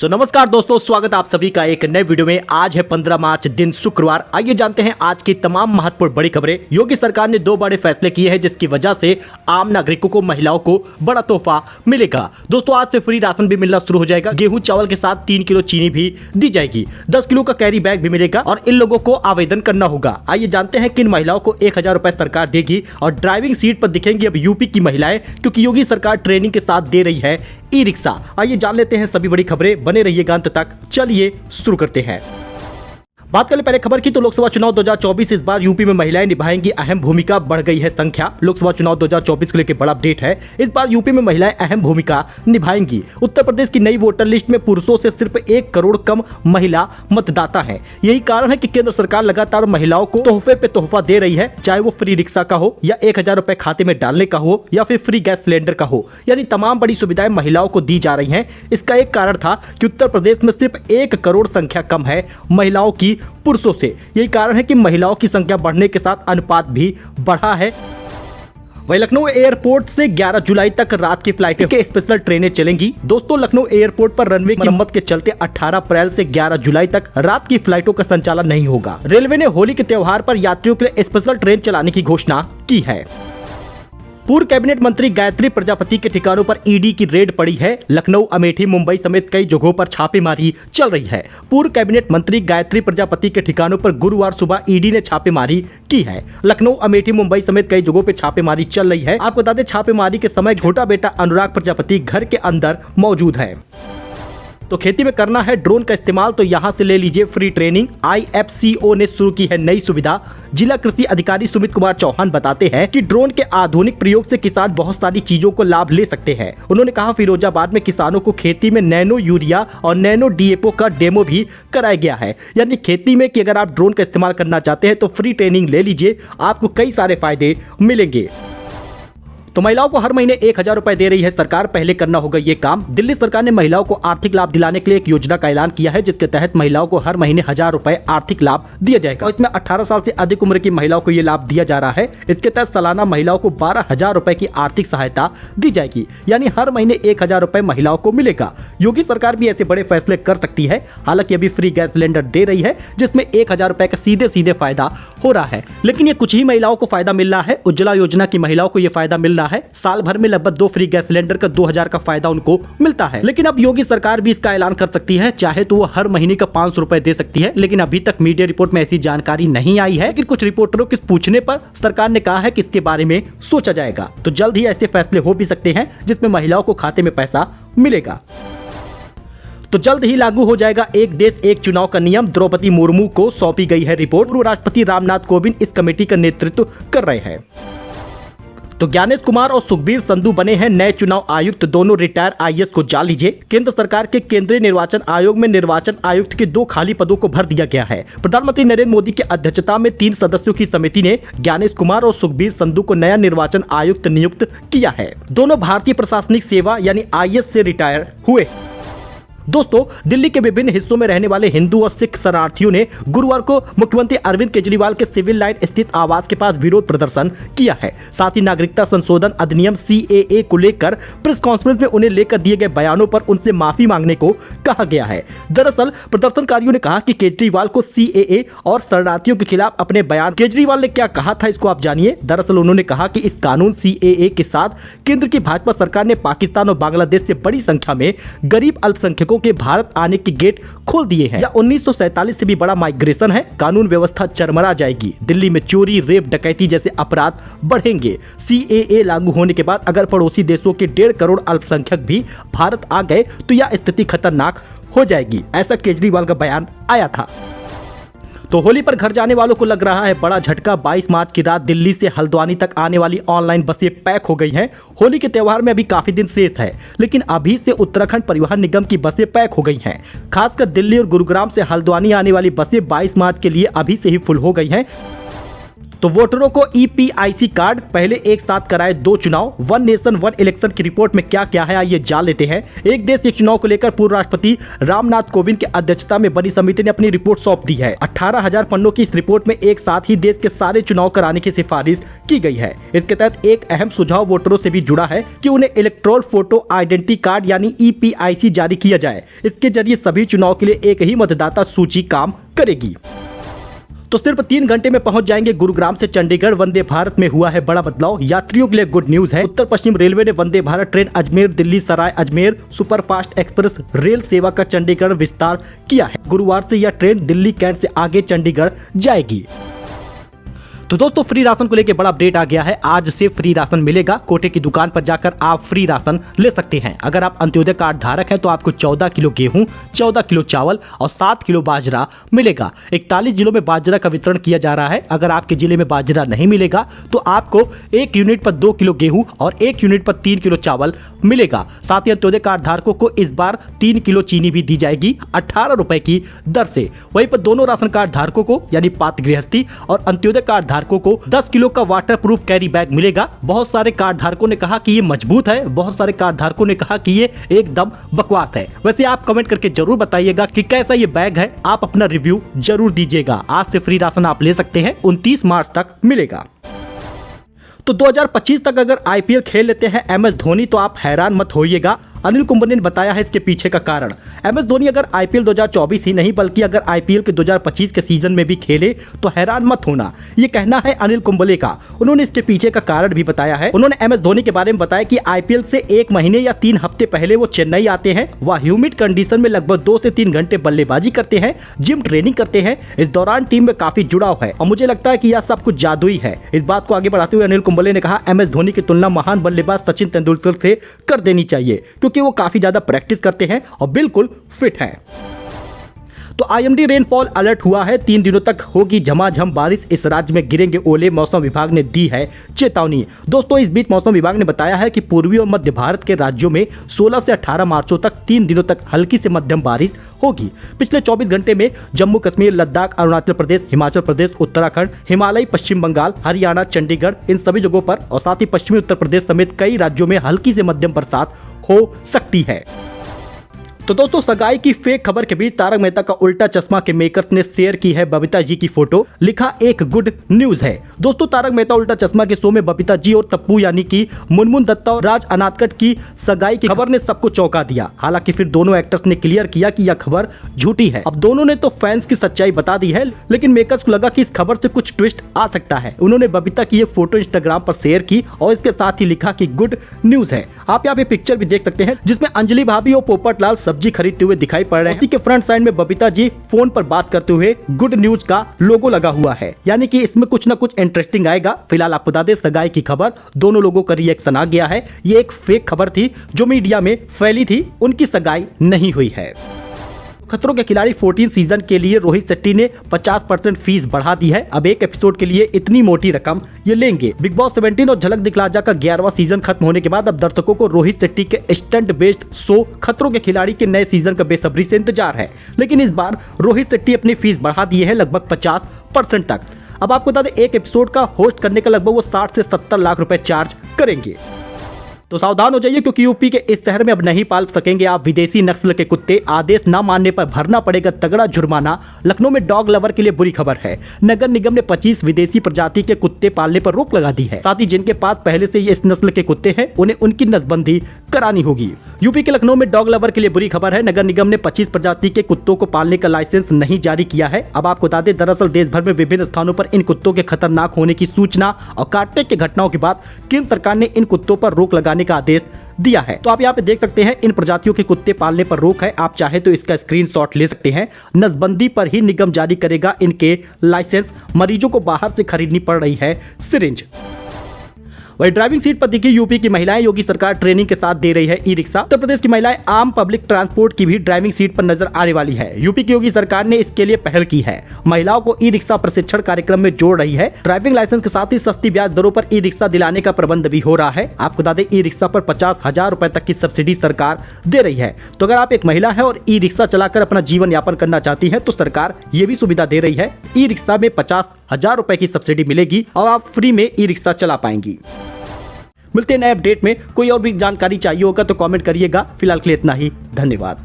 नमस्कार दोस्तों, स्वागत आप सभी का एक नए वीडियो में। आज है 15 मार्च, दिन शुक्रवार। आइए जानते हैं आज की तमाम महत्वपूर्ण बड़ी खबरें। योगी सरकार ने 2 बड़े फैसले किए हैं जिसकी वजह से आम नागरिकों को, महिलाओं को बड़ा तोहफा मिलेगा। दोस्तों, आज से फ्री राशन भी मिलना शुरू हो जाएगा। गेहूं चावल के साथ 3 किलो चीनी भी दी जाएगी। 10 किलो का कैरी बैग भी मिलेगा और इन लोगों को आवेदन करना होगा। आइए जानते हैं किन महिलाओं को 1000 रुपए सरकार देगी और ड्राइविंग सीट पर दिखेंगी अब यूपी की महिलाएं, क्योंकि योगी सरकार ट्रेनिंग के साथ दे रही है ई रिक्शा। आइए जान लेते हैं सभी बड़ी खबरें, बने रहिएगा अंत तक। चलिए शुरू करते हैं। बात करें पहले खबर की तो लोकसभा चुनाव 2024 इस बार यूपी में महिलाएं निभाएंगी अहम भूमिका। बढ़ गई है संख्या। लोकसभा चुनाव 2024 को लेकर बड़ा अपडेट है। इस बार यूपी में महिलाएं अहम भूमिका निभाएंगी। उत्तर प्रदेश की नई वोटर लिस्ट में पुरुषों से सिर्फ 1 करोड़ कम महिला मतदाता है। यही कारण है कि केंद्र सरकार लगातार महिलाओं को तोहफे पे तोहफा दे रही है, चाहे वो फ्री रिक्शा का हो या 1000 रुपए खाते में डालने का हो या फिर फ्री गैस सिलेंडर का हो, यानी तमाम बड़ी सुविधाएं महिलाओं को दी जा रही हैं। इसका एक कारण था कि उत्तर प्रदेश में सिर्फ 1 करोड़ संख्या कम है महिलाओं की पुरुषों से। यही कारण है कि महिलाओं की संख्या बढ़ने के साथ अनुपात भी बढ़ा है। वहीं लखनऊ एयरपोर्ट से 11 जुलाई तक रात की फ्लाइटें के स्पेशल ट्रेनें चलेंगी। दोस्तों, लखनऊ एयरपोर्ट पर रनवे की मरम्मत के चलते 18 अप्रैल से 11 जुलाई तक रात की फ्लाइटों का संचालन नहीं होगा। रेलवे ने होली के त्योहार पर यात्रियों के लिए स्पेशल ट्रेन चलाने की घोषणा की है। पूर्व कैबिनेट मंत्री गायत्री प्रजापति के ठिकानों पर ईडी की रेड पड़ी है। लखनऊ, अमेठी, मुंबई समेत कई जगहों पर छापेमारी चल रही है। पूर्व कैबिनेट मंत्री गायत्री प्रजापति के ठिकानों पर गुरुवार सुबह ईडी ने छापेमारी की है। लखनऊ, अमेठी, मुंबई समेत कई जगहों पर छापेमारी चल रही है। आपको बता दें, छापेमारी के समय छोटा बेटा अनुराग प्रजापति घर के अंदर मौजूद है। तो खेती में करना है ड्रोन का इस्तेमाल तो यहां से ले लीजिए फ्री ट्रेनिंग। IFCO ने शुरू की है नई सुविधा। जिला कृषि अधिकारी सुमित कुमार चौहान बताते हैं कि ड्रोन के आधुनिक प्रयोग से किसान बहुत सारी चीजों को लाभ ले सकते हैं। उन्होंने कहा, फिरोजाबाद में किसानों को खेती में नैनो यूरिया और नैनो DAPO का डेमो भी कराया गया है। यानी खेती में कि अगर आप ड्रोन का इस्तेमाल करना चाहते हैं तो फ्री ट्रेनिंग ले लीजिए, आपको कई सारे फायदे मिलेंगे। तो महिलाओं को हर महीने 1000 रुपए दे रही है सरकार। पहले करना होगा ये काम। दिल्ली सरकार ने महिलाओं को आर्थिक लाभ दिलाने के लिए एक योजना का ऐलान किया है, जिसके तहत महिलाओं को हर महीने 1000 रुपए आर्थिक लाभ दिया जाएगा। इसमें 18 साल से अधिक उम्र की महिलाओं को ये लाभ दिया जा रहा है। इसके तहत सालाना महिलाओं को 12,000 रुपए की आर्थिक सहायता दी जाएगी, यानी हर महीने 1000 रुपए महिलाओं को मिलेगा। योगी सरकार भी ऐसे बड़े फैसले कर सकती है। हालांकि अभी फ्री गैस सिलेंडर दे रही है, जिसमें 1000 रुपए का सीधे फायदा हो रहा है, लेकिन ये कुछ ही महिलाओं को फायदा मिल रहा है। उज्ज्वला योजना की महिलाओं को ये फायदा मिल रहा है। साल भर में लगभग 2 फ्री गैस सिलेंडर का 2000 का फायदा उनको मिलता है। लेकिन अब योगी सरकार भी इसका ऐलान कर सकती है। चाहे तो वो हर महीने का 500 रुपए दे सकती है, लेकिन अभी तक मीडिया रिपोर्ट में ऐसी जानकारी नहीं आई है। लेकिन कुछ रिपोर्टरों के पूछने पर सरकार ने कहा है कि इसके बारे में सोचा जाएगा। तो जल्द ही ऐसे फैसले हो भी सकते हैं जिसमें महिलाओं को खाते में पैसा मिलेगा। तो जल्द ही लागू हो जाएगा एक देश एक चुनाव का नियम। द्रौपदी मुर्मू को सौंपी गई है रिपोर्ट। पूर्व राष्ट्रपति रामनाथ कोविंद इस कमेटी का नेतृत्व कर रहे हैं। तो ज्ञानेश कुमार और सुखबीर संधू बने हैं नए चुनाव आयुक्त। दोनों रिटायर IAS को जान लीजिए। केंद्र सरकार के केंद्रीय निर्वाचन आयोग में निर्वाचन आयुक्त के 2 खाली पदों को भर दिया गया है। प्रधानमंत्री नरेंद्र मोदी की अध्यक्षता में 3 सदस्यों की समिति ने ज्ञानेश कुमार और सुखबीर संधू को नया निर्वाचन आयुक्त नियुक्त किया है। दोनों भारतीय प्रशासनिक सेवा यानी IAS से रिटायर हुए। दोस्तों, दिल्ली के विभिन्न हिस्सों में रहने वाले हिंदू और सिख शरणार्थियों ने गुरुवार को मुख्यमंत्री अरविंद केजरीवाल के सिविल लाइन स्थित आवास के पास विरोध प्रदर्शन किया है। साथ ही नागरिकता संशोधन अधिनियम CAA को लेकर प्रेस कॉन्फ्रेंस में उन्हें लेकर दिए गए बयानों पर उनसे माफी मांगने को कहा गया है। दरअसल प्रदर्शनकारियों ने कहा कि केजरीवाल को CAA और शरणार्थियों के खिलाफ अपने बयान। केजरीवाल ने क्या कहा था, इसको आप जानिए। दरअसल उन्होंने कहा कि इस कानून CAA के साथ केंद्र की भाजपा सरकार ने पाकिस्तान और बांग्लादेश से बड़ी संख्या में गरीब अल्पसंख्यकों के भारत आने के गेट खोल दिए हैं। या 1947 से भी बड़ा माइग्रेशन है। कानून व्यवस्था चरमरा जाएगी। दिल्ली में चोरी, रेप, डकैती जैसे अपराध बढ़ेंगे। CAA लागू होने के बाद अगर पड़ोसी देशों के 1.5 करोड़ अल्पसंख्यक भी भारत आ गए तो यह स्थिति खतरनाक हो जाएगी। ऐसा केजरीवाल का बयान आया था। तो होली पर घर जाने वालों को लग रहा है बड़ा झटका। 22 मार्च की रात दिल्ली से हल्द्वानी तक आने वाली ऑनलाइन बसें पैक हो गई हैं। होली के त्योहार में अभी काफी दिन शेष है, लेकिन अभी से उत्तराखंड परिवहन निगम की बसें पैक हो गई हैं। खासकर दिल्ली और गुरुग्राम से हल्द्वानी आने वाली बसें 22 मार्च के लिए अभी से ही फुल हो गई हैं। तो वोटरों को ईपीआईसी कार्ड, पहले एक साथ कराए 2 चुनाव, वन नेशन वन इलेक्शन की रिपोर्ट में क्या क्या है आइए जान लेते हैं। एक देश एक चुनाव को लेकर पूर्व राष्ट्रपति रामनाथ कोविंद की अध्यक्षता में बनी समिति ने अपनी रिपोर्ट सौंप दी है। 18,000 पन्नों की इस रिपोर्ट में एक साथ ही देश के सारे चुनाव कराने की सिफारिश की गई है। इसके तहत एक अहम सुझाव वोटरों से भी जुड़ा है कि उन्हें इलेक्टोरल फोटो आइडेंटिटी कार्ड यानी ईपीआईसी जारी किया जाए। इसके जरिए सभी चुनाव के लिए एक ही मतदाता सूची काम करेगी। तो सिर्फ 3 घंटे में पहुंच जाएंगे गुरुग्राम से चंडीगढ़। वंदे भारत में हुआ है बड़ा बदलाव, यात्रियों के लिए गुड न्यूज है। उत्तर पश्चिम रेलवे ने Vande Bharat train Ajmer Delhi Sarai Ajmer superfast express rail सेवा का चंडीगढ़ विस्तार किया है। गुरुवार से यह ट्रेन दिल्ली कैंट से आगे चंडीगढ़ जाएगी। तो दोस्तों फ्री राशन को लेकर बड़ा अपडेट आ गया है। आज से फ्री राशन मिलेगा। कोटे की दुकान पर जाकर आप फ्री राशन ले सकते हैं। अगर आप अंत्योदय कार्ड धारक हैं तो आपको 14 किलो गेहूं, 14 किलो चावल और 7 किलो बाजरा मिलेगा। 41 जिलों में बाजरा का वितरण किया जा रहा है। अगर आपके जिले में बाजरा नहीं मिलेगा तो आपको 1 यूनिट पर 2 किलो गेहूं और 1 यूनिट पर 3 किलो चावल मिलेगा। साथ ही अंत्योदय कार्ड धारकों को इस बार 3 किलो चीनी भी दी जाएगी 18 रुपए की दर से। वहीं पर दोनों राशन कार्ड धारकों को यानी पात्र गृहस्थी और अंत्योदय कार्ड धारकों को 10 किलो का वाटर प्रूफ कैरी बैग मिलेगा। बहुत सारे कार्ड धारकों ने कहा कि ये मजबूत है, बहुत सारे कार्ड धारकों ने कहा कि ये एकदम बकवास है। वैसे आप कमेंट करके जरूर बताइएगा कि कैसा ये बैग है। आप अपना रिव्यू जरूर दीजिएगा। आज से फ्री राशन आप ले सकते हैं, 29 मार्च तक मिलेगा। तो 2025 तक अगर आईपीएल खेल लेते हैं एमएस धोनी तो आप हैरान मत होइएगा। अनिल कुंबले ने बताया है इसके पीछे का कारण। एमएस धोनी अगर आईपीएल 2024 ही नहीं बल्कि अगर आईपीएल के 2025 के सीजन में भी खेले तो हैरान मत होना, ये कहना है अनिल कुंबले का। उन्होंने इसके पीछे का कारण भी बताया है। उन्होंने एमएस धोनी के बारे में बताया कि आईपीएल से 1 महीने या 3 हफ्ते पहले वो चेन्नई आते हैं। वह ह्यूमिड कंडीशन में लगभग 2 से 3 घंटे बल्लेबाजी करते हैं, जिम ट्रेनिंग करते हैं। इस दौरान टीम में काफी जुड़ाव है और मुझे लगता है कि यह सब कुछ जादुई है। इस बात को आगे बढ़ाते हुए अनिल कुंबले ने कहा, एमएस धोनी की तुलना महान बल्लेबाज सचिन तेंदुलकर से कर देनी चाहिए क्योंकि वो काफी ज्यादा प्रैक्टिस करते हैं और बिल्कुल फिट हैं। तो आईएमडी रेनफॉल अलर्ट हुआ है। 3 दिनों तक होगी झमाझम बारिश, इस राज्य में गिरेंगे ओले। मौसम विभाग ने दी है चेतावनी। दोस्तों इस बीच मौसम विभाग ने बताया है कि पूर्वी और मध्य भारत के राज्यों में 16 से 18 मार्च तक 3 दिनों तक हल्की से मध्यम बारिश होगी। पिछले 24 घंटे में जम्मू कश्मीर, लद्दाख, अरुणाचल प्रदेश, हिमाचल प्रदेश, उत्तराखंड, हिमालय, पश्चिम बंगाल, हरियाणा, चंडीगढ़, इन सभी जगहों पर और साथ ही पश्चिमी उत्तर प्रदेश समेत कई राज्यों में हल्की से मध्यम बरसात हो सकती है। तो दोस्तों सगाई की फेक खबर के बीच तारक मेहता का उल्टा चश्मा के मेकर्स ने शेयर की है बबीता जी की फोटो। लिखा एक गुड न्यूज है। दोस्तों तारक मेहता उल्टा चश्मा के शो में बबीता जी और तप्पू यानी कि मुनमुन दत्ता और राज अनातकट की सगाई की खबर ने सबको चौंका दिया। हालांकि फिर दोनों एक्टर्स ने क्लियर किया कि यह खबर झूठी है। अब दोनों ने तो फैंस की सच्चाई बता दी है, लेकिन मेकर्स को लगा कि इस खबर से कुछ ट्विस्ट आ सकता है। उन्होंने बबीता की ये फोटो इंस्टाग्राम पर शेयर की और इसके साथ ही लिखा कि गुड न्यूज है। आप यहाँ पे पिक्चर भी देख सकते हैं जिसमें अंजलि भाभी और पोपटलाल सब्जी खरीदते हुए दिखाई पड़ रहे हैं। उसी के फ्रंट साइड में बबीता जी फोन पर बात करते हुए गुड न्यूज का लोगो लगा हुआ है, यानी कि इसमें कुछ ना कुछ इंटरेस्टिंग आएगा। फिलहाल आपको बता दें सगाई की खबर, दोनों लोगों का रिएक्शन आ गया है। ये एक फेक खबर थी जो मीडिया में फैली थी, उनकी सगाई नहीं हुई है। खतरों के खिलाड़ी 14 सीजन के लिए रोहित शेट्टी ने 50% फीस बढ़ा दी है। अब एक एपिसोड के लिए इतनी मोटी रकम ये लेंगे। बिग बॉस 17 और झलक दिखला जा का 11वां सीजन खत्म होने के बाद अब दर्शकों को रोहित शेट्टी के स्टंट बेस्ड शो खतरों के खिलाड़ी के नए सीजन का बेसब्री से इंतजार है। लेकिन इस बार रोहित शेट्टी अपनी फीस बढ़ा दी है लगभग 50% तक। अब आपको बता दें एक एपिसोड का होस्ट करने का लगभग वो 60 से 70 लाख रुपए चार्ज करेंगे। तो सावधान हो जाइए क्योंकि यूपी के इस शहर में अब नहीं पाल सकेंगे आप विदेशी नस्ल के कुत्ते। आदेश न मानने पर भरना पड़ेगा तगड़ा जुर्माना। लखनऊ में डॉग लवर के लिए बुरी खबर है। नगर निगम ने 25 विदेशी प्रजाति के कुत्ते पालने पर रोक लगा दी है। साथ ही जिनके पास पहले से इस नस्ल के कुत्ते हैं उन्हें उनकी नसबंदी करानी होगी। यूपी के लखनऊ में डॉग लवर के लिए बुरी खबर है। नगर निगम ने 25 प्रजाति के कुत्तों को पालने का लाइसेंस नहीं जारी किया है। अब आपको बता दें दरअसल देश भर में विभिन्न स्थानों पर इन कुत्तों के खतरनाक होने की सूचना और काटने की घटनाओं के बाद केंद्र सरकार ने इन कुत्तों पर रोक लगाने का आदेश दिया है। तो आप यहाँ पे देख सकते हैं इन प्रजातियों के कुत्ते पालने पर रोक है। आप चाहे तो इसका स्क्रीनशॉट ले सकते हैं। नसबंदी पर ही निगम जारी करेगा इनके लाइसेंस। मरीजों को बाहर से खरीदनी पड़ रही है सिरिंज। वही ड्राइविंग सीट पर दिखी यूपी की महिलाएं, योगी सरकार ट्रेनिंग के साथ दे रही है ई रिक्शा। उत्तर प्रदेश की महिलाएं आम पब्लिक ट्रांसपोर्ट की भी ड्राइविंग सीट पर नजर आने वाली है। यूपी की योगी सरकार ने इसके लिए पहल की है, महिलाओं को ई रिक्शा प्रशिक्षण कार्यक्रम में जोड़ रही है। ड्राइविंग लाइसेंस के साथ ही सस्ती ब्याज दरों पर ई रिक्शा दिलाने का प्रबंध भी हो रहा है। आपको बता दें, ई रिक्शा पर 50,000 रुपए तक की सब्सिडी सरकार दे रही है। तो अगर आप एक महिला है और ई रिक्शा चलाकर अपना जीवन यापन करना चाहती है तो सरकार ये भी सुविधा दे रही है। ई रिक्शा में 50,000 रुपए की सब्सिडी मिलेगी और आप फ्री में ई रिक्शा चला पाएंगी। मिलते हैं नए अपडेट में। कोई और भी जानकारी चाहिए होगा तो कमेंट करिएगा। फिलहाल के लिए इतना ही, धन्यवाद।